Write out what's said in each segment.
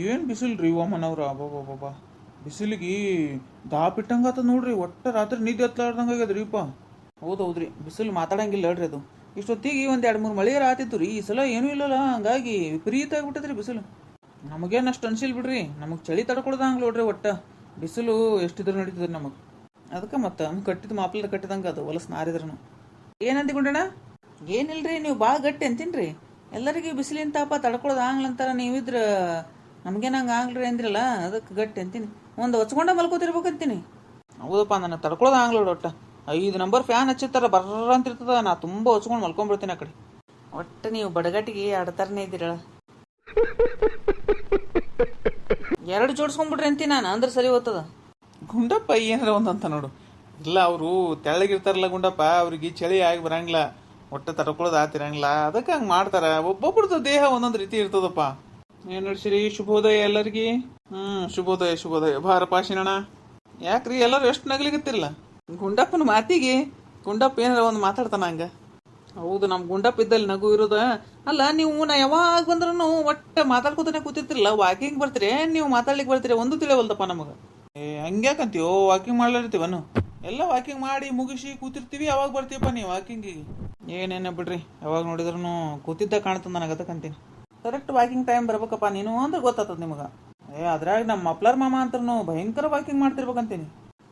ಏನು ಬಿಸಿಲು ರೀ ಓಮನವ್ರ ಅಬ್ಬಬ್ಬಬ್ಬ ಬಿಸಿಲಿಗೆ ದಾಪಿಟ್ಟಂಗಾತ ನೋಡ್ರಿ ಒಟ್ಟ ರಾತ್ರಿ ನಿದ್ದೆ ಹತ್ಲಾರ್ದಂಗೆ ಆಗ್ಯದ್ರಿಪ್ಪ. ಹೌದೌದ್ರಿ, ಬಿಸಿಲು ಮಾತಾಡಂಗಿಲ್ಲ ಹೇಳ್ರಿ ಅದು. ಇಷ್ಟೊತ್ತಿಗೆ ಒಂದು 2-3 ಮಳೆ ಆತಿತ್ತು ರೀ, ಈ ಸಲ ಏನೂ ಇಲ್ಲಲ್ಲ, ಹಂಗಾಗಿ ವಿಪರೀತ ಆಗ್ಬಿಟ್ಟದ್ರಿ ಬಿಸಿಲು. ನಮಗೇನು ಅಷ್ಟು ಅನ್ಸಿಲ್ ಬಿಡ್ರಿ, ನಮಗೆ ಚಳಿ ತಡ್ಕೊಳ್ದಂಗೆ ನೋಡ್ರಿ. ಒಟ್ಟ ಬಿಸಿಲು ಎಷ್ಟಿದ್ರು ನಡೀತದ್ರಿ ನಮಗೆ. ಅದಕ್ಕೆ ಮತ್ತೆ ಕಟ್ಟಿದ ಮಾಪಲದ ಕಟ್ಟಿದಂಗೆ ಅದು ಹೊಲಸು ನಾರಿದ್ರೂ. ಏನಂತಿಕೊಂಡಣ? ಏನಿಲ್ರಿ, ನೀವು ಭಾಳ ಗಟ್ಟಿ ಅಂತೀನ್ರಿ. ಎಲ್ಲರಿಗೂ ಬಿಸಿಲಿನ ತಾಪ ತಡ್ಕೊಳ್ಳೋದು ಆಗ್ಲಂತಾರ, ನೀವಿದ್ರ ನಮಗೇನು ಹಂಗೆ ಆಗ್ಲ್ರಿ ಅಂದ್ರಲ್ಲ, ಅದಕ್ಕೆ ಗಟ್ಟಿ ಅಂತೀನಿ. ಒಂದು ಹೊಚ್ಕೊಂಡ ಮಲ್ಕೋತಿರ್ಬೇಕಂತೀನಿ. ಹೌದಪ್ಪ, ನನಗೆ ತಡ್ಕೊಳ್ಳೋದು ಆಗ್ಲೋಡು. ಒಟ್ಟು 5 ನಂಬರ್ ಫ್ಯಾನ್ ಹಚ್ಚಿರ್ತಾರ ಬರ್ರ ಅಂತಿರ್ತದ, ನಾ ತುಂಬ ಹೊಚ್ಕೊಂಡು ಮಲ್ಕೊಂಡ್ಬಿಡ್ತೀನಿ ಆ ಕಡೆ. ಒಟ್ಟು ನೀವು ಬಡಗಟ್ಟಿಗೆ ಆಡ್ತಾರನೇ ಇದ್ದೀರಳ. 2 ಜೋಡಿಸ್ಕೊಂಡ್ಬಿಡ್ರಿ ಅಂತೀನಿ ನಾನು, ಅಂದ್ರೆ ಸರಿ ಹೋಗ್ತದ. ಗುಂಡಪ್ಪ ಏನಾರ ಒಂದಂತ ನೋಡು. ಇಲ್ಲ, ಅವರು ತೆಳ್ಳಗಿರ್ತಾರಲ್ಲ ಗುಂಡಪ್ಪ, ಅವ್ರಿಗೆ ಚಳಿ ಆಗಿ ಬರಂಗಿಲ್ಲ, ಒಟ್ಟು ತಡ್ಕೊಳ್ಳೋದು ಆತಿರಂಗಿಲ್ಲ, ಅದಕ್ಕೆ ಹಂಗೆ ಮಾಡ್ತಾರ. ಒಬ್ಬೊಬ್ರದ್ದು ದೇಹ ಒಂದೊಂದು ರೀತಿ ಇರ್ತದಪ್ಪ. ಏನು ನಡ್ಸಿರಿ? ಶುಭೋದಯ ಎಲ್ಲರಿಗೆ. ಶುಭೋದಯ ಶುಭೋದಯ. ಬಾರಪ್ಪ ಶಿನಣ್ಣ. ಯಾಕ್ರಿ ಎಲ್ಲರೂ ಎಷ್ಟು ನಗ್ಲಿಗತ್ತಿರಲ್ಲ ಗುಂಡಪ್ಪನ ಮಾತಿಗೆ? ಗುಂಡಪ್ಪ ಏನಾರ ಒಂದು ಮಾತಾಡ್ತಾನ ಹಂಗ. ಹೌದು, ನಮ್ಮ ಗುಂಡಪ್ಪ ಇದ್ದಲ್ಲಿ ನಗು ಇರೋದ. ಅಲ್ಲ, ನೀವು ನಾ ಯಾವಾಗ ಬಂದ್ರೂ ಒಟ್ಟು ಮಾತಾಡ್ಕೊತಾನೆ ಕೂತಿರ್ತಿರಲ್ಲ, ವಾಕಿಂಗ್ ಬರ್ತೀರಿ ನೀವು ಮಾತಾಡ್ಲಿಕ್ಕೆ ಬರ್ತೀರಿ? ಒಂದು ತಿಳಿಯವಲ್ದಪ್ಪ ನಮಗೆ. ಹಂಗ್ಯಾಕಂತೀವೋ? ವಾಕಿಂಗ್ ಮಾಡ್ಲಿರ್ತೀವನು? ಎಲ್ಲ ವಾಕಿಂಗ್ ಮಾಡಿ ಮುಗಿಸಿ ಕೂತಿರ್ತೀವಿ, ಯಾವಾಗ ಬರ್ತೀವಪ್ಪ ನೀವು ವಾಕಿಂಗಿಗೆ? ಏನೇನ ಬಿಡ್ರಿ, ಯಾವಾಗ ನೋಡಿದ್ರೂ ಕೂತಿದ್ದ ಕಾಣ್ತದ ನನಗೆ, ಅದಕ್ಕಂತೀನಿ. ಕರೆಕ್ಟ್ ವಾಕಿಂಗ್ ಟೈಮ್ ಬರ್ಬೇಕಪ್ಪ ನೀನು ಅಂದ್ರೆ ಗೊತ್ತಾಗ್ತದ ನಿಮಗೆ. ಅದ್ರಾಗ ನಮ್ಮ ಮಪ್ಲರ್ ಮಾಮ ಅಂತೂ ಭಯಂಕರ ವಾಕಿಂಗ್ ಮಾಡ್ತಿರ್ಬೇಕಂತೀನಿ.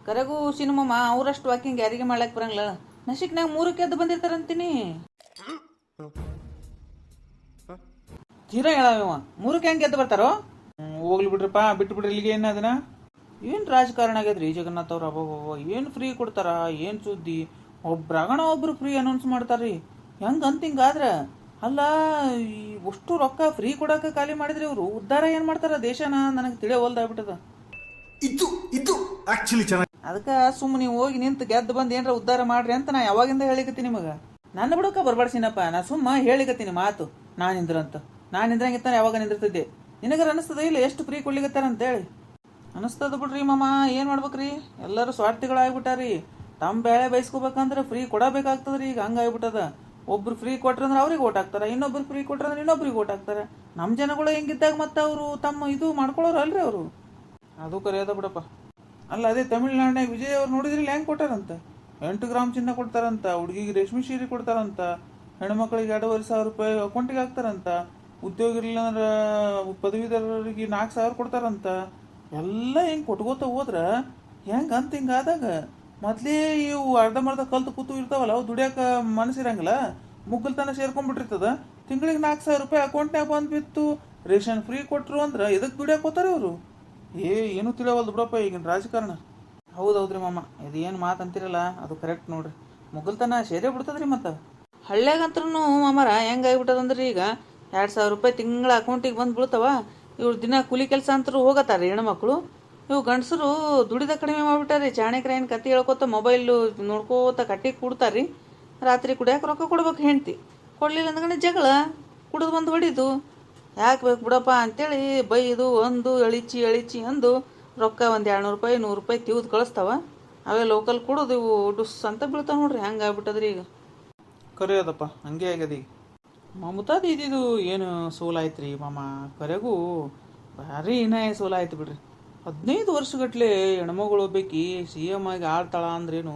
ಕರೆಗೂ ಸಿನಿಮಮ್ಮ ಅವರಷ್ಟು ವಾಕಿಂಗ್ ಯಾರಿಗೆ ಮಾಡ್ಲಾಕ್ ಬರಂಗಿಲ್ಲ. ನಶಿಕ್ನಾಗ 3ಕ್ಕೆ ಎದ್ದು ಬಂದಿರ್ತಾರಂತೀನಿ. ತೀರಾ ಹೇಳವ 3ಕ್ಕೆ ಹೆಂಗೆ ಎದ್ದು ಬರ್ತಾರೋ? ಹೋಗ್ಲಿ ಬಿಡ್ರಪ್ಪ, ಬಿಟ್ಟು ಬಿಡ್ರಿ ಇಲ್ಲಿಗೆ. ಏನು ಅದನ್ನ ಏನು ರಾಜಕಾರಣ ಆಗ್ಯದ್ರಿ ಜಗನ್ನಾಥ್ ಅವ್ರ? ಅಬ್ಬಬ್ಬ, ಏನು ಫ್ರೀ ಕೊಡ್ತಾರ, ಏನು ಸುದ್ದಿ. ಒಬ್ರಾಗಣ ಒಬ್ರು ಫ್ರೀ ಅನೌನ್ಸ್ ಮಾಡ್ತಾರ್ರಿ. ಹೆಂಗಂತಿಂಗಾದ್ರ ಅಲ್ಲ, ಅಷ್ಟು ರೊಕ್ಕ ಫ್ರೀ ಕೊಡಕ್ಕೆ ಖಾಲಿ ಮಾಡಿದ್ರಿ ಇವರು. ಉದ್ಧಾರ ಏನು ಮಾಡ್ತಾರ ದೇಶನ ನನಗೆ ತಿಳಿಯವಲ್ದಾಗ್ಬಿಟ್ಟದ. ಅದಕ್ಕೆ ಸುಮ್ಮನೆ ನೀವು ಹೋಗಿ ನಿಂತು ಗೆದ್ದು ಬಂದು ಏನಾರ ಉದ್ಧಾರ ಮಾಡ್ರಿ ಅಂತ ನಾ ಯಾವಾಗಿಂದ ಹೇಳಿಕತ್ತೀನಿ ನಿಮಗೆ. ನನ್ನ ಬಿಡೋಕೆ ಬರ್ಬಾಡ್ಸಿನಪ್ಪ, ನಾ ಸುಮ್ಮ ಹೇಳಿಕತ್ತೀನಿ ಮಾತು. ನಾನಿಂದ್ರಂತ ನಾನು ನಿಂದ್ರಂಗಿತ್ತಾನೆ ಯಾವಾಗ ನಿಂದಿರ್ತಿದ್ದೆ. ನಿನಗರ ಅನಿಸ್ತದ ಇಲ್ಲ ಎಷ್ಟು ಫ್ರೀ ಕೊಡ್ಲಿಕತ್ತಾರ ಅಂತೇಳಿ? ಅನಿಸ್ತದ ಬಿಡ್ರಿ ಮಾಮ, ಏನು ಮಾಡ್ಬೇಕ್ರಿ? ಎಲ್ಲರೂ ಸ್ವಾರ್ಥಿಗಳಾಗ್ಬಿಟ್ಟಾರಿ. ತಮ್ಮ ಬೇಳೆ ಬಯಸ್ಕೋಬೇಕಂದ್ರೆ ಫ್ರೀ ಕೊಡಬೇಕಾಗ್ತದ್ರಿ. ಈಗ ಹಂಗಾಗ್ಬಿಟ್ಟದ. ಒಬ್ರು ಫ್ರೀ ಕೊಟ್ರಂದ್ರೆ ಅವ್ರಿಗೆ ಓಟ್ ಹಾಕ್ತಾರೆ, ಇನ್ನೊಬ್ರು ಫ್ರೀ ಕೊಟ್ರಂದ್ರೆ ಇನ್ನೊಬ್ರಿಗೆ ಓಟ್ ಹಾಕ್ತಾರೆ. ನಮ್ಮ ಜನಗಳು ಹೆಂಗಿದ್ದಾಗ ಮತ್ತೆ ಅವರು ತಮ್ಮ ಇದು ಮಾಡ್ಕೊಳ್ಳೋರು ಅಲ್ರಿ ಅವರು. ಅದು ಕರೆಯೋದ ಬಿಡಪ್ಪ. ಅಲ್ಲ, ಅದೇ ತಮಿಳ್ನಾಡಿನಾಗ ವಿಜಯ್ ಅವ್ರು ನೋಡಿದ್ರಿಲ್ಲ ಹೆಂಗೆ ಕೊಟ್ಟಾರಂತ? 8 ಗ್ರಾಮ್ ಚಿನ್ನ ಕೊಡ್ತಾರಂತ, ಹುಡುಗಿಗೆ ರೇಷ್ಮೆ ಸೀರೆ ಕೊಡ್ತಾರಂತ, ಹೆಣ್ಮಕ್ಳಿಗೆ 2,500 ರೂಪಾಯಿ ಅಕೌಂಟಿಗೆ ಹಾಕ್ತಾರಂತ, ಉದ್ಯೋಗ ಇರಲಿಲ್ಲ ಅಂದ್ರೆ ಪದವೀಧರರಿಗೆ 4,000 ಕೊಡ್ತಾರಂತ. ಎಲ್ಲ ಹೆಂಗೆ ಕೊಟ್ಕೋತ ಹೋದ್ರ ಹೆಂಗೆ ಅಂತ ಹಿಂಗೆ ಆದಾಗ ಮೊದಲೇ ಇವು ಅರ್ಧಂಬರ್ಧ ಕಲ್ತು ಕೂತು ಇರ್ತಾವಲ್ಲ, ಅವು ದುಡಿಯೋಕೆ ಮನಸ್ಸಿರಂಗಿಲ್ಲ, ಮುಗ್ಗಲ್ತನ ಸೇರ್ಕೊಂಡ್ಬಿಟ್ಟಿರ್ತದ. ತಿಂಗಳಿಗೆ 4,000 ರೂಪಾಯಿ ಅಕೌಂಟ್ನಾಗ ಬಂದ್ಬಿತ್ತು, ರೇಷನ್ ಫ್ರೀ ಕೊಟ್ಟರು ಅಂದ್ರೆ ಎದಕ್ಕೆ ದುಡಿಯೋಕೆ ಹೋಗ್ತಾರೆ ಇವರು? ಏನೂ ತಿಳಿಯವಲ್ದು ಬಿಡಪ್ಪ ಈಗಿನ ರಾಜಕಾರಣ. ಹೌದೌದ್ರಿ ಮಾಮ, ಇದು ಏನು ಮಾತು ಅಂತಿರಲ್ಲ ಅದು ಕರೆಕ್ಟ್ ನೋಡ್ರಿ. ಮುಗ್ಗಲ್ತನ ಸೇರೇ ಬಿಡ್ತದ್ರಿ. ಮತ್ತು ಹಳ್ಳ್ಯಾಗಂತ್ರೂ ಮಾಮರ ಹೆಂಗಾಗ್ಬಿಟ್ಟದಂದ್ರೆ ಈಗ 2,000 ರೂಪಾಯಿ ತಿಂಗಳ ಅಕೌಂಟಿಗೆ ಬಂದು ಬೀಳ್ತಾವ. ಇವ್ರು ದಿನ ಕೂಲಿ ಕೆಲಸ ಅಂತರೂ ಹೋಗತ್ತಾರೆ ಹೆಣ್ಮಕ್ಳು. ಇವು ಗಂಡಸರು ದುಡಿದ ಕಡಿಮೆ ಮಾಡಿಬಿಟ್ಟಾರಿ. ಚಾಣಕ್ರ ಏನು ಕತೆ ಹೇಳ್ಕೊತ ಮೊಬೈಲು ನೋಡ್ಕೋತ ಕಟ್ಟಿಗೆ ಕೊಡ್ತಾರ್ರಿ. ರಾತ್ರಿ ಕುಡಿಯೋಕೆ ರೊಕ್ಕ ಕೊಡ್ಬೇಕು ಹೆಂಡ್ತಿ, ಕೊಡಲಿಲ್ಲ ಅಂದ್ಕಂಡು ಜಗಳ, ಕುಡಿದು ಬಂದು ಹೊಡಿದು. ಯಾಕೆ ಬೇಕು ಬಿಡಪ್ಪ ಅಂತೇಳಿ ಬೈದು ಒಂದು ಎಳಿಚಿ ಅಂದು ರೊಕ್ಕ ಒಂದು 200 ರೂಪಾಯಿ 100 ರೂಪಾಯಿ ತಿವ್ದು ಕಳಿಸ್ತಾವ. ಅವೇ ಲೋಕಲ್ ಕುಡಿದು ಇವು ಡುಸ್ ಅಂತ ಬೀಳ್ತಾವೆ ನೋಡ್ರಿ. ಹಂಗೆ ಆಗ್ಬಿಟ್ಟದ್ರಿ ಈಗ. ಕರೆಯೋದಪ್ಪ, ಹಂಗೆ ಆಗ್ಯದ ಈಗ. ಮಮತಾದ ಇದ್ದಿದ್ದು ಏನು ಸೋಲಾಯ್ತು ರೀ ಮಾಮ. ಕರೆಗೂ ಭಾರಿ ಇನಾಯ ಸೋಲಾಯ್ತು ಬಿಡ್ರಿ. 15 ವರ್ಷಗಟ್ಲೆ ಹೆಣ್ಮಗಳು ಬೇಕಿ CM ಆಗಿ ಆಳ್ತಾಳ ಅಂದ್ರೇನು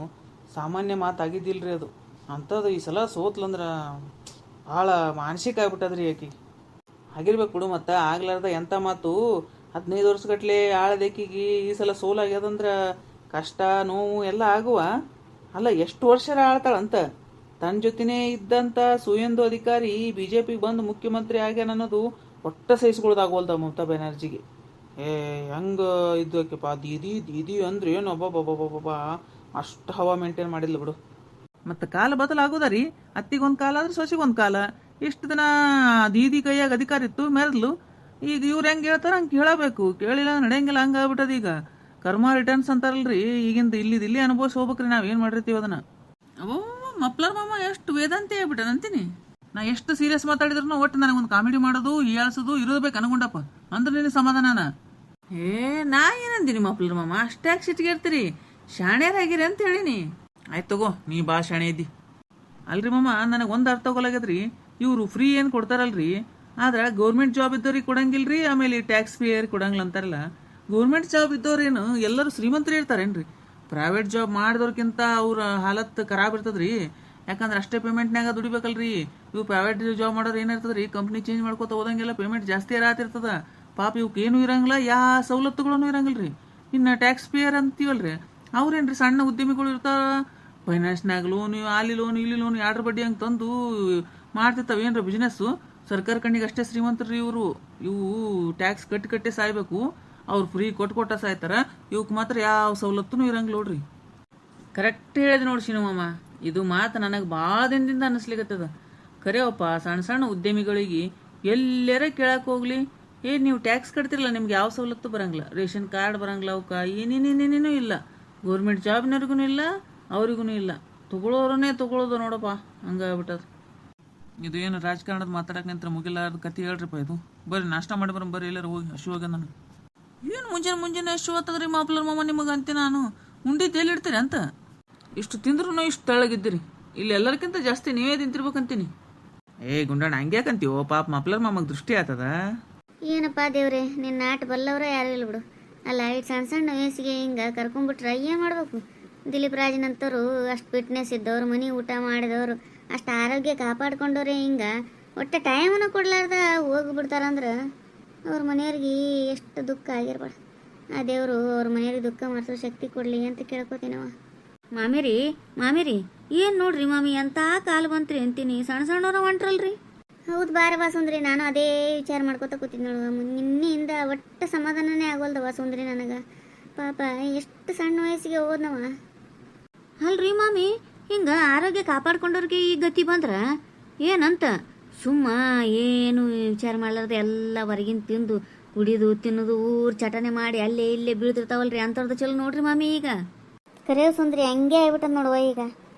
ಸಾಮಾನ್ಯ ಮಾತಾಗಿದ್ದಿಲ್ರಿ ಅದು. ಅಂಥದ್ದು ಈ ಸಲ ಸೋತ್ಲಂದ್ರೆ ಭಾಳ ಮಾನಸಿಕ ಆಗ್ಬಿಟ್ಟದ್ರಿ ಆಕಿಗೆ. ಆಗಿರ್ಬೇಕು ಬಿಡು, ಮತ್ತು ಆಗ್ಲಾರ್ದ ಎಂಥ ಮಾತು. 15 ವರ್ಷಗಟ್ಲೆ ಆಳದೇಕಿಗೆ ಈ ಸಲ ಸೋಲಾಗ್ಯದಂದ್ರೆ ಕಷ್ಟ ನೋವು ಎಲ್ಲ ಆಗುವ. ಅಲ್ಲ, ಎಷ್ಟು ವರ್ಷರ ಆಳ್ತಾಳಂತ. ತನ್ನ ಜೊತೆನೇ ಇದ್ದಂಥ ಸುಯೇಂದು ಅಧಿಕಾರಿ BJPಗೆ ಬಂದು ಮುಖ್ಯಮಂತ್ರಿ ಆಗ್ಯಾನ ಅನ್ನೋದು ಒಟ್ಟ ಸಹಿಸ್ಕೊಳ್ಳೋದಾಗೋಲ್ದ ಮಮತಾ ಬ್ಯಾನರ್ಜಿಗೆ. ಹೆಂಗೆ ಇದ್ದೋಕೆಪ್ಪ ದೀದಿ ಅಂದ್ರೆ ಏನು ಒಬ್ಬೊಬ್ಬೊಬ್ಬೊಬ್ಬ ಅಷ್ಟು ಹವಾ ಮೇಂಟೈನ್ ಮಾಡಿಲ್ಲ ಬಿಡು. ಮತ್ತು ಕಾಲ ಬದಲಾಗೋದ ರೀ. ಅತ್ತಿಗೊಂದು ಕಾಲ ಆದ್ರೆ ಸೊಸಿಗೊಂದು ಕಾಲ. ಇಷ್ಟು ದಿನ ದೀದಿ ಕೈಯಾಗ ಅಧಿಕಾರ ಇತ್ತು, ಮೆರೆದ್ಲು. ಈಗ ಇವ್ರು ಹೆಂಗೆ ಹೇಳ್ತಾರೆ ಹಂಗೆ ಕೇಳಬೇಕು, ಕೇಳಿಲ್ಲ ನಡೆಯಂಗಿಲ್ಲ. ಹಂಗೆ ಆಗ್ಬಿಟ್ಟದ ಈಗ. ಕರ್ಮ ರಿಟರ್ನ್ಸ್ ಅಂತಾರಲ್ರಿ, ಈಗಿಂದ ಇಲ್ಲಿ ಅನುಭವಿಸಿ ಹೋಗ್ಬೇಕ್ರಿ. ನಾವು ಏನು ಮಾಡಿರ್ತೀವಿ ಅದನ್ನು. ಅವೋ ಮಪ್ಲರ್ ಮಾಮ ಎಷ್ಟು ವೇದಾಂತಿ ಆಗ್ಬಿಟ್ಟ ಅಂತೀನಿ. ನಾ ಎಷ್ಟು ಸೀರಿಯಸ್ ಮಾತಾಡಿದ್ರು ಒಟ್ಟು ನನಗೊಂದು ಕಾಮಿಡಿ ಮಾಡೋದು ಹೇಳ್ಸೋದು ಇರೋದು ಅನ್ಕೊಂಡಪ್ಪ ಅಂದ್ರೆ ನಿನ್ನ ಸಮಾಧಾನ. ನಾ ಏನಂದಿನಿ ಮಪ್ಲರ್ ಮಾಮ, ಅಷ್ಟಾಗಿ ಸಿಟ್ಟಿಗೆ ಇರ್ತೀರಿ? ಶಾಣ್ಯರಾಗಿರಿ ಅಂತ ಹೇಳಿನಿ. ಆಯ್ತು ತಗೋ, ನೀ ಭಾಳ ಶಾಣೆ ಇದ್ದಿ. ಅಲ್ರಿ ಮಾಮ, ನನಗೆ ಒಂದು ಅರ್ಥ ಹೋಗಲಾಗ್ಯದ್ರಿ. ಇವರು ಫ್ರೀ ಏನು ಕೊಡ್ತಾರಲ್ರಿ, ಆದ್ರೆ ಗೌರ್ಮೆಂಟ್ ಜಾಬ್ ಇದ್ದವ್ರಿಗೆ ಕೊಡಂಗಿಲ್ರಿ, ಆಮೇಲೆ ಟ್ಯಾಕ್ಸ್ ಪೇಯರ್ ಕೊಡಂಗಿಲ್ಲ ಅಂತಾರಲ್ಲ. ಗೌರ್ಮೆಂಟ್ ಜಾಬ್ ಇದ್ದವ್ರೇನು ಎಲ್ಲರೂ ಶ್ರೀಮಂತರು ಇರ್ತಾರೇನ್ರಿ? ಪ್ರೈವೇಟ್ ಜಾಬ್ ಮಾಡಿದವ್ರಕ್ಕಿಂತ ಅವ್ರ ಹಾಲತ್ ಖರಾಬ್ ಇರ್ತದ್ರಿ. ಯಾಕಂದ್ರೆ ಅಷ್ಟೇ ಪೇಮೆಂಟ್ನಾಗ ದುಡಿಬೇಕಲ್ರಿ. ಇವು ಪ್ರೈವೇಟ್ ಜಾಬ್ ಮಾಡೋರು ಏನಿರ್ತದ್ರಿ, ಕಂಪ್ನಿ ಚೇಂಜ್ ಮಾಡ್ಕೋತ ಹೋದಂಗೆಲ್ಲ ಪೇಮೆಂಟ್ ಜಾಸ್ತಿ ಇರತ್ತಿರ್ತದ. ಪಾಪ ಇವಕ್ಕೆ ಏನು ಇರಂಗಿಲ್ಲ, ಯಾವ ಸವಲತ್ತುಗಳನ್ನು ಇರಂಗಿಲ್ರಿ. ಇನ್ನು ಟ್ಯಾಕ್ಸ್ ಪೇಯರ್ ಅಂತೀವಲ್ರಿ, ಅವ್ರೇನ್ರಿ ಸಣ್ಣ ಉದ್ಯಮಿಗಳು ಇರ್ತಾರ, ಫೈನಾನ್ಸ್ನಾಗ ಲೋನು, ಅಲ್ಲಿ ಲೋನು ಇಲ್ಲಿ ಲೋನು ಎರಡ್ರ ಬಡ್ಡಿ ಹಂಗೆ ತಂದು ಮಾಡ್ತಿರ್ತಾವ ಏನ್ರಿ ಬಿಸ್ನೆಸ್ಸು. ಸರ್ಕಾರ ಕಣ್ಣಿಗೆ ಅಷ್ಟೇ ಶ್ರೀಮಂತರು ಇವರು. ಇವು ಟ್ಯಾಕ್ಸ್ ಕಟ್ಟಿ ಸಾಯ್ಬೇಕು, ಅವ್ರು ಫ್ರೀ ಕೊಟ್ಟ ಸಾಯ್ತಾರ. ಇವಕ್ಕೆ ಮಾತ್ರ ಯಾವ ಸವಲತ್ತೂ ಇರಂಗಿಲ್ಲ ನೋಡ್ರಿ. ಕರೆಕ್ಟ್ ಹೇಳಿದೆ ನೋಡಿ ಶಿವಮಮ್ಮ, ಇದು ಮಾತು ನನಗೆ ಭಾಳ ದಿನದಿಂದ ಅನ್ನಿಸ್ಲಿಕ್ಕತ್ತದ. ಕರೆಯಪ್ಪ, ಸಣ್ಣ ಸಣ್ಣ ಉದ್ಯಮಿಗಳಿಗೆ ಎಲ್ಲರ ಕೇಳಕ್ಕೆ ಹೋಗ್ಲಿ, ನೀವು ಟ್ಯಾಕ್ಸ್ ಕಟ್ತಿರಲ್ಲ, ನಿಮ್ಗೆ ಯಾವ ಸವಲತ್ತು ಬರಂಗಿಲ್ಲ, ರೇಷನ್ ಕಾರ್ಡ್ ಬರಂಗಿಲ್ಲ, ಅವಕ್ಕೆ ಏನೇನೇನೇನೂ ಇಲ್ಲ, ಗೌರ್ಮೆಂಟ್ ಜಾಬ್ನವ್ರಿಗೂ ಇಲ್ಲ, ಅವ್ರಿಗೂ ಇಲ್ಲ, ತಗೊಳ್ಳೋರನ್ನೇ ತಗೊಳ್ಳೋದು ನೋಡಪ್ಪ, ಹಂಗಾಗ್ಬಿಟ್ಟದ. ಇದು ಏನು ರಾಜಕಾರಣದ ಮಾತಾಡಕ್ಕೆ ನಿಂತ್ರ ಮುಗಿಲಾರ್ದ ಕತೆ ಹೇಳ್ರಿಪ್ಪ ಇದು. ಬರ್ರಿ ನಾಷ್ಟ ಮಾಡಿ ಬರ್ರಿ ಎಲ್ಲರೂ ಹೋಗಿ, ಹಶು ಹೋಗ ನನಗೆ. ಏನು ಮುಂಜಾನೆ ಹಶು ಆಗ್ತದ್ರಿ ಮಾಪ್ಲರ್ ಮಾಮ ನಿಮಗೆ ಅಂತೆ. ನಾನು ಉಂಡಿದ್ದು ಎಲ್ಲಿ ಇಡ್ತೀರಿ ಅಂತ, ಇಷ್ಟು ತಿಂದ್ರೂ ಇಷ್ಟು ತೆಳ್ಳಗಿದ್ದೀರಿ. ಇಲ್ಲಿ ಎಲ್ಲರಿಗಿಂತ ಜಾಸ್ತಿ ನೀವೇ ತಿಂತಿರ್ಬೇಕಂತೀನಿ. ಗುಂಡಣ್ಣ ಹಂಗ್ಯಾಕಂತೀವೋ, ಪಾಪ ಮಾಪ್ಲರ್ ಮಾಮಗೆ ದೃಷ್ಟಿ ಆತದ. ಏನಪ್ಪ ದೇವ್ರೆ, ನಿನ್ನ ನಾಟ ಬಲ್ಲವ್ರ ಯಾರು ಇಲ್ಲ ಬಿಡು. ಅಲ್ಲ, ಇಟ್ಟು ಸಣ್ಣ ಸಣ್ಣ ವಯಸ್ಸಿಗೆ ಹಿಂಗೆ ಕರ್ಕೊಂಡ್ಬಿಟ್ರೆ ಏನು ಮಾಡ್ಬೇಕು? ದಿಲೀಪ್ ರಾಜನಂತರು ಅಷ್ಟು ಫಿಟ್ನೆಸ್ ಇದ್ದವ್ರು, ಮನೆ ಊಟ ಮಾಡಿದವರು, ಅಷ್ಟು ಆರೋಗ್ಯ ಕಾಪಾಡ್ಕೊಂಡವ್ರೆ, ಹಿಂಗೆ ಒಟ್ಟು ಟೈಮನ್ನು ಕೊಡ್ಲಾರ್ದ ಹೋಗ್ಬಿಡ್ತಾರಂದ್ರೆ ಅವ್ರ ಮನೆಯವ್ರಿಗೆ ಎಷ್ಟು ದುಃಖ ಆಗಿರ್ಬಾರ್ದು. ಆ ದೇವರು ಅವ್ರ ಮನೆಯವ್ರಿಗೆ ದುಃಖ ಮಾಡಿಸೋ ಶಕ್ತಿ ಕೊಡಲಿ ಅಂತ ಕೇಳ್ಕೊತೀನವ. ಮಾಮಿರಿ ಏನು ನೋಡ್ರಿ ಮಾಮಿ, ಎಂಥ ಕಾಲು ಬಂತ್ರಿ ಅಂತೀನಿ, ಸಣ್ಣ ಸಣ್ಣವ್ರ ಹೊಂಟ್ರಲ್ರಿ. ಹೌದು ಬಾರವಾ ಸುಂದ್ರಿ, ನಾನು ಅದೇ ವಿಚಾರ ಮಾಡ್ಕೊತ ಕೂತಿದ್ ನೋಡುವ. ನಿನ್ನೆಯಿಂದ ಒಟ್ಟು ಸಮಾಧಾನನೇ ಆಗೋಲ್ದವ ಸುಂದ್ರಿ ನನಗೆ. ಪಾಪ ಎಷ್ಟು ಸಣ್ಣ ವಯಸ್ಸಿಗೆ ಹೋದ್ನವ. ಅಲ್ರಿ ಮಾಮಿ, ಹಿಂಗೆ ಆರೋಗ್ಯ ಕಾಪಾಡ್ಕೊಂಡವ್ರಿಗೆ ಈ ಗತಿ ಬಂದ್ರ ಏನಂತ ಸುಮ್ಮ ಏನು ವಿಚಾರ ಮಾಡ್ಲಾರ್ದು ಎಲ್ಲ ಹೊರಗಿನ ತಿಂದು ಕುಡಿದು ತಿನ್ನೋದು ಊರು ಚಟನೆ ಮಾಡಿ ಅಲ್ಲೇ ಇಲ್ಲೇ ಬೀಳ್ತಿರ್ತಾವಲ್ರಿ, ಅಂಥವ್ರದ್ದು ಚಲೋ ನೋಡ್ರಿ ಮಾಮಿ. ಈಗ ಕರೆಯೋ ಸುಂದ್ರಿ ಹಂಗೆ ಆಗ್ಬಿಟ್ಟದ ನೋಡುವ. ಈಗ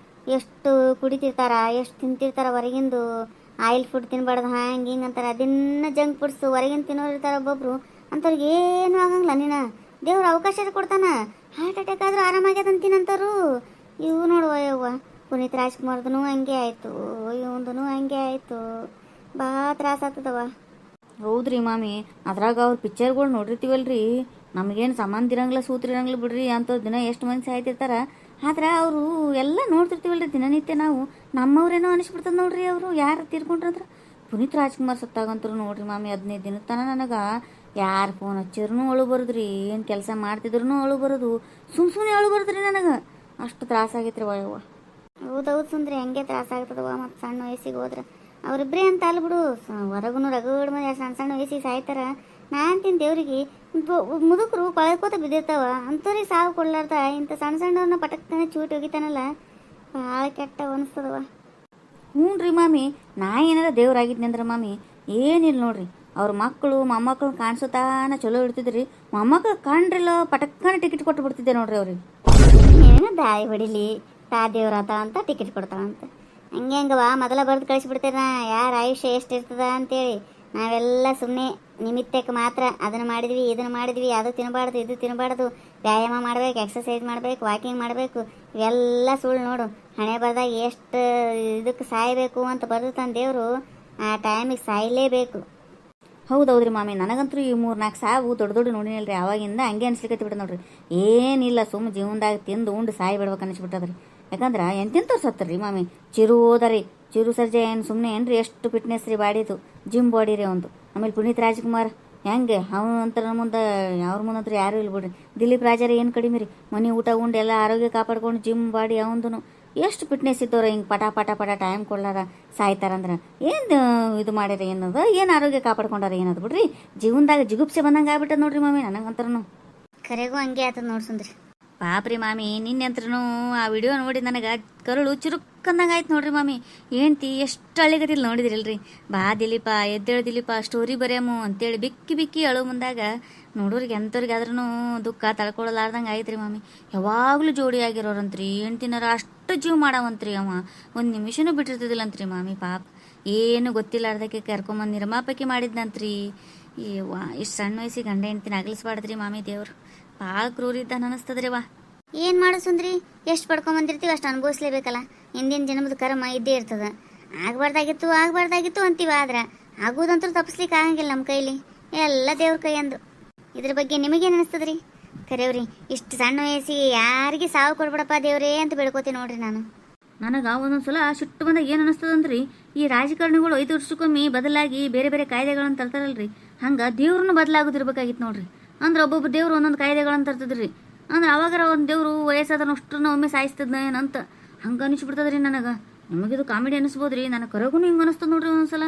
ಎಷ್ಟು ಕುಡಿತಿರ್ತಾರ, ಎಷ್ಟು ತಿಂತಿರ್ತಾರ, ಹೊರಗಿಂದು ಆಯಿಲ್ ಫುಡ್ ತಿನ್ಬಾರ್ದು, ಹಂಗೆ ಹಿಂಗೆ ಅಂತಾರೆ. ಅದನ್ನ ಜಂಕ್ ಫುಡ್ಸು ಹೊರಗಿನ ತಿನ್ನೋರು ಇರ್ತಾರೆ ಒಬ್ಬೊಬ್ರು, ಅಂಥವ್ರಿಗೆ ಏನೂ ಆಗಂಗಿಲ್ಲ. ನೀನು ದೇವ್ರ ಅವಕಾಶ ಕೊಡ್ತಾನ, ಹಾರ್ಟ್ ಅಟ್ಯಾಕ್ ಆದ್ರೂ ಆರಾಮಾಗ್ಯದಂತೀನಂತಾರು. ಇವು ನೋಡುವ ಯವ್ವ, ಪುನೀತ್ ರಾಜ್ಕುಮಾರ್ದು ಹಂಗೆ ಆಯಿತು, ಇವಂದು ಹಂಗೆ ಆಯಿತು, ಭಾಳ ತ್ರಾಸ ಆಗ್ತದವ. ಹೌದ್ರಿ ಮಾಮಿ, ಅದ್ರಾಗ ಅವ್ರ ಪಿಕ್ಚರ್ಗಳು ನೋಡಿರ್ತೀವಲ್ರಿ, ನಮಗೇನು ಸಂಬಂಧ ಇರಂಗಿಲ್ಲ, ಸೂತ್ರಿರಂಗಿಲ್ಲ ಬಿಡ್ರಿ. ಅಂಥವ್ರು ದಿನ ಎಷ್ಟು ಮಂದಿ ಸಾಯ್ತಿರ್ತಾರ. ಆದ್ರೆ ಅವರು ಎಲ್ಲ ನೋಡ್ತಿರ್ತೀವಲ್ರಿ ದಿನನಿತ್ಯ ನಾವು, ನಮ್ಮವ್ರೇನೋ ಅನಿಸ್ಬಿಡ್ತದೆ ನೋಡ್ರಿ. ಅವರು ಯಾರು ತೀರ್ಕೊಂಡ್ರಂದ್ರೆ ಪುನೀತ್ ರಾಜ್ಕುಮಾರ್ ಸತ್ತಾಗಂತರು ನೋಡ್ರಿ ಮಾಮಿ, 15 ದಿನದ ತನಕ ನನಗೆ ಯಾರು ಫೋನ್ ಹಚ್ಚಿದ್ರು ಅಳು ಬರೋದ್ರಿ, ಏನು ಕೆಲಸ ಮಾಡ್ತಿದ್ರು ಅಳು ಬರೋದು, ಸುಮ್ಮನೆ ಅಳು ಬರೋದ್ರಿ ನನಗೆ. ಅಷ್ಟು ತ್ರಾಸಾಗೈತ್ರಿ ವಯವ್ವ. ಹೌದೌದು ಸುಂದ್ರಿ, ಹಂಗೆ ತ್ರಾಸಾಗ್ತದವ. ಮತ್ತು ಸಣ್ಣ ವಯಸ್ಸಿಗೆ ಹೋದ್ರೆ ಅವರಿಬ್ಬರೇ ಅಂತ ಅಲ್ಲ ಬಿಡು, ಹೊರಗೂ ರಗಡ್ ಮಂದಿ ಸಣ್ಣ ಸಣ್ಣ ವಯಸ್ಸಿಗೆ ಸಾಯ್ತಾರ. ನಾನು ತಿಂದು ದೇವ್ರಿಗೆ ಮುದುಕರು ಕಳ್ಕೋತ ಬಿದ್ದಿರ್ತಾವ, ಅಂಥವ್ರಿಗೆ ಸಾವು ಕೊಡ್ಲಾರ್ದ ಇಂಥ ಸಣ್ಣ ಸಣ್ಣವ್ರನ್ನ ಪಟಕ್ತಾನೆ ಚೂಟಿ ಹೋಗಿತಾನಲ್ಲ, ಭಾಳ ಕೆಟ್ಟ ಅನಿಸ್ತದವ. ಹ್ಞೂ ರೀ ಮಾಮಿ, ನಾ ಏನಾರ ದೇವ್ರಾಗಿದ್ನಿ ಅಂದ್ರೆ ಮಾಮಿ ಏನಿಲ್ಲ ನೋಡ್ರಿ, ಅವ್ರ ಮಕ್ಕಳು ಮೊಮ್ಮಕ್ಕಳು ಕಾಣಿಸುತ್ತಾನ ಚಲೋ ಇಡ್ತಿದ್ರಿ, ಮೊಮ್ಮಕ್ಕಳು ಕಂಡ್ರಿಲ್ಲ ಪಟಕ್ಕನ ಟಿಕೆಟ್ ಕೊಟ್ಟು ಬಿಡ್ತಿದ್ದೆ ನೋಡ್ರಿ ಅವ್ರಿಗೆ. ಏನು ದಾಯಿ ಹೊಡಿಲಿ, ತಾ ದೇವ್ರಾತ ಅಂತ ಟಿಕೆಟ್ ಕೊಡ್ತಾಳಂತ. ಹಂಗೆ ಹಂಗವ ಮೊದಲ ಬರ್ದು ಕಳಿಸ್ಬಿಡ್ತೇನೆ ನಾ, ಯಾರ ಆಯುಷ್ಯ ಎಷ್ಟು ಇರ್ತದ ಅಂತೇಳಿ. ನಾವೆಲ್ಲ ಸುಮ್ಮನೆ ನಿಮಿತ್ತಕ್ಕೆ ಮಾತ್ರ ಅದನ್ನು ಮಾಡಿದ್ವಿ ಇದನ್ನು ಮಾಡಿದ್ವಿ, ಅದು ತಿನ್ನಬಾರ್ದು ಇದು ತಿನ್ನಬಾರ್ದು, ವ್ಯಾಯಾಮ ಮಾಡ್ಬೇಕು, ಎಕ್ಸಸೈಸ್ ಮಾಡ್ಬೇಕು, ವಾಕಿಂಗ್ ಮಾಡಬೇಕು, ಇವೆಲ್ಲ ಸುಳ್ಳು ನೋಡು. ಹಣೆ ಬರ್ದಾಗ ಎಷ್ಟು ಇದಕ್ಕೆ ಸಾಯಬೇಕು ಅಂತ ಬರ್ದಿರ್ತಾನೆ ದೇವರು, ಆ ಟೈಮಿಗೆ ಸಾಯಲೇಬೇಕು. ಹೌದೌದ್ರಿ ಮಾಮಿ, ನನಗಂತೂ ಈ 3-4 ಸಾವು ದೊಡ್ಡ ನೋಡಿನಲ್ರಿ, ಆವಾಗಿಂದ ಹಂಗೆ ಅನ್ಸ್ಲಿಕ್ಕತ್ತಿ ಬಿಡ ನೋಡ್ರಿ. ಏನಿಲ್ಲ, ಸುಮ್ಮ ಜೀವನದಾಗ ತಿಂದು ಉಂಡು ಸಾಯಿ ಬಿಡ್ಬೇಕು ಅನಿಸ್ಬಿಟ್ಟದ್ರಿ. ಯಾಕಂದ್ರೆ ಎಂತೆಂಥವ್ರು ಸತ್ತರಿ ಮಾಮಿ. ಚಿರು ಹೋದರಿ, ಚಿರು ಸರ್ಜಾ ಏನು ಸುಮ್ಮನೆ ಏನ್ರಿ, ಎಷ್ಟು ಫಿಟ್ನೆಸ್ ರೀ ಬಾಡಿದು, ಜಿಮ್ ಬಾಡಿ ರೀ ಒಂದು. ಆಮೇಲೆ ಪುನೀತ್ ರಾಜ್ಕುಮಾರ್ ಹೆಂಗೆ ಅವನು ಅಂತರ ಮುಂದೆ ಅವ್ರ ಮುಂದಂತ್ರ ಯಾರೂ ಇಲ್ಲ ಬಿಡ್ರಿ. ದಿಲೀಪ್ ರಾಜಾರ ಏನು ಕಡಿಮೆ ರೀ, ಮನೆ ಊಟ ಉಂಡು ಎಲ್ಲ ಆರೋಗ್ಯ ಕಾಪಾಡ್ಕೊಂಡು ಜಿಮ್ ಬಾಡಿ ಅವಂದು ಎಷ್ಟು ಫಿಟ್ನೆಸ್ ಇದ್ದವ್ರು. ಹಿಂಗೆ ಪಟ ಟೈಮ್ ಕೊಡ್ಲಾರ ಸಾಯ್ತಾರಂದ್ರೆ ಏನು ಇದು ಮಾಡ್ಯಾರ, ಏನದ ಏನು ಆರೋಗ್ಯ ಕಾಪಾಡ್ಕೊಂಡಾರ ಏನದು ಬಿಡ್ರಿ. ಜೀವನದಾಗ ಜಿಗುಪ್ಸೆ ಬಂದಂಗೆ ಆಗ್ಬಿಟ್ಟದ ನೋಡ್ರಿ ಮಾಮಿ ನನಗಂತರೂ. ಕರೆಗೂ ಹಂಗೆ ಆತದ ನೋಡ್ಸುಂದ್ರಿ. ಪಾಪ್ರಿ ಮಾಮಿ, ನಿನ್ನೆ ಅಂತರೂ ಆ ವಿಡಿಯೋ ನೋಡಿ ನನಗೆ ಕರುಳು ಚುರುಕ್ಕಂದಂಗೆ ಆಯ್ತು ನೋಡ್ರಿ ಮಾಮಿ. ಏನ್ತಿ ಎಷ್ಟು ಅಳಿಗತಿಲ್ಲ ನೋಡಿದ್ರಿಲ್ರಿ. ಬಾ ದಿಲೀಪ, ಎದ್ದೇಳು ದಿಲೀಪ, ಸ್ಟೋರಿ ಬರೆಯಮು ಅಂತೇಳಿ ಬಿಕ್ಕಿ ಅಳು ಮುಂದಾಗ ನೋಡೋರಿಗೆ ಎಂಥವ್ರಿಗೆ ಆದ್ರೂ ದುಃಖ ತಳ್ಕೊಳ್ಳಲಾರ್ದಂಗೆ ಆಯ್ತು ರೀ ಮಾಮಿ. ಯಾವಾಗಲೂ ಜೋಡಿ ಆಗಿರೋರಂತ್ರಿ, ಹೆಣ್ತಿನಾರ ಅಷ್ಟು ಜೀವ ಮಾಡವಂತ್ರಿ. ಅವ ಒಂದು ನಿಮಿಷನೂ ಬಿಟ್ಟಿರ್ತಿದ್ದಿಲ್ಲಂತ್ರಿ ಮಾಮಿ. ಪಾಪ ಏನು ಗೊತ್ತಿಲ್ಲಾರ್ದಕ್ಕೆ ಕರ್ಕೊಂಬಂದು ನಿರ್ಮಾಪಕಿ ಮಾಡಿದ್ನಂತ್ರಿ. ಇಷ್ಟು ಸಣ್ಣ ವಯಸ್ಸಿಗೆ ಗಂಡ ಹೆಣ್ತಿನ ಅಗಲಿಸ್ಬಾರ್ದ್ರಿ ಮಾಮಿ ದೇವ್ರು. ಭಾಳ ಕ್ರೂರಿದ್ದ ಅನಿಸ್ತದ್ರಿ. ವಾ ಏನು ಮಾಡೋ ಸುಂದ್ರಿ, ಎಷ್ಟು ಪಡ್ಕೊಂಬಂದಿರ್ತೀವಿ ಅಷ್ಟು ಅನುಭವಿಸ್ಲೇಬೇಕಲ್ಲ. ಹಿಂದಿನ ಜನ್ಮದ ಕರ್ಮ ಇದ್ದೇ ಇರ್ತದ. ಆಗಬಾರ್ದಾಗಿತ್ತು ಅಂತೀವಿ, ಆದ್ರೆ ಆಗೋದಂತೂ ತಪ್ಪಿಸ್ಲಿಕ್ಕೆ ಆಗಂಗಿಲ್ಲ ನಮ್ಮ ಕೈಲಿ, ಎಲ್ಲ ದೇವ್ರ ಕೈ ಅಂದು. ಇದ್ರ ಬಗ್ಗೆ ನಿಮಗೇನು ಅನಿಸ್ತದ್ರಿ? ಕರೆಯವ್ರಿ, ಇಷ್ಟು ಸಣ್ಣ ವಯಸ್ಸಿಗೆ ಯಾರಿಗೆ ಸಾವು ಕೊಡ್ಬೇಡಪ್ಪ ದೇವ್ರೇ ಅಂತ ಬೇಡ್ಕೋತೀನಿ ನೋಡ್ರಿ ನಾನು. ನನಗೆ ಒಂದೊಂದ್ಸಲ ಸಿಟ್ಟು ಬಂದಾಗ ಏನು ಅನಿಸ್ತದಂದ್ರಿ, ಈ ರಾಜಕಾರಣಿಗಳು 5 ವರ್ಷಕ್ಕೊಮ್ಮೆ ಬದಲಾಗಿ ಬೇರೆ ಬೇರೆ ಕಾಯ್ದೆಗಳನ್ನು ತರ್ತಾರಲ್ರಿ, ಹಂಗೆ ದೇವ್ರನ್ನ ಬದಲಾಗೋದಿರ್ಬೇಕಾಗಿತ್ತು ನೋಡ್ರಿ. ಅಂದ್ರೆ ಒಬ್ಬೊಬ್ಬ ದೇವ್ರು ಒಂದೊಂದು ಕಾಯ್ದೆಗಳನ್ನು ತರ್ತದ್ರಿ. ಅಂದ್ರೆ ಅವಾಗಾರ ಒಂದು ದೇವರು ವಯಸ್ಸಾದನ್ನು ಅಷ್ಟನ್ನ ಒಮ್ಮೆ ಸಾಯಿಸ್ತದ ಏನಂತ ಹಂಗೆ ಅನಿಸ್ಬಿಡ್ತದ್ರಿ ನನಗೆ. ನಿಮಗಿದು ಕಾಮಿಡಿ ಅನಿಸ್ಬೋದ್ರಿ, ನನಗೆ ಕರೆಗೂ ಹಿಂಗೆ ಅನಿಸ್ತದ ನೋಡ್ರಿ ಒಂದೊಂದ್ಸಲ.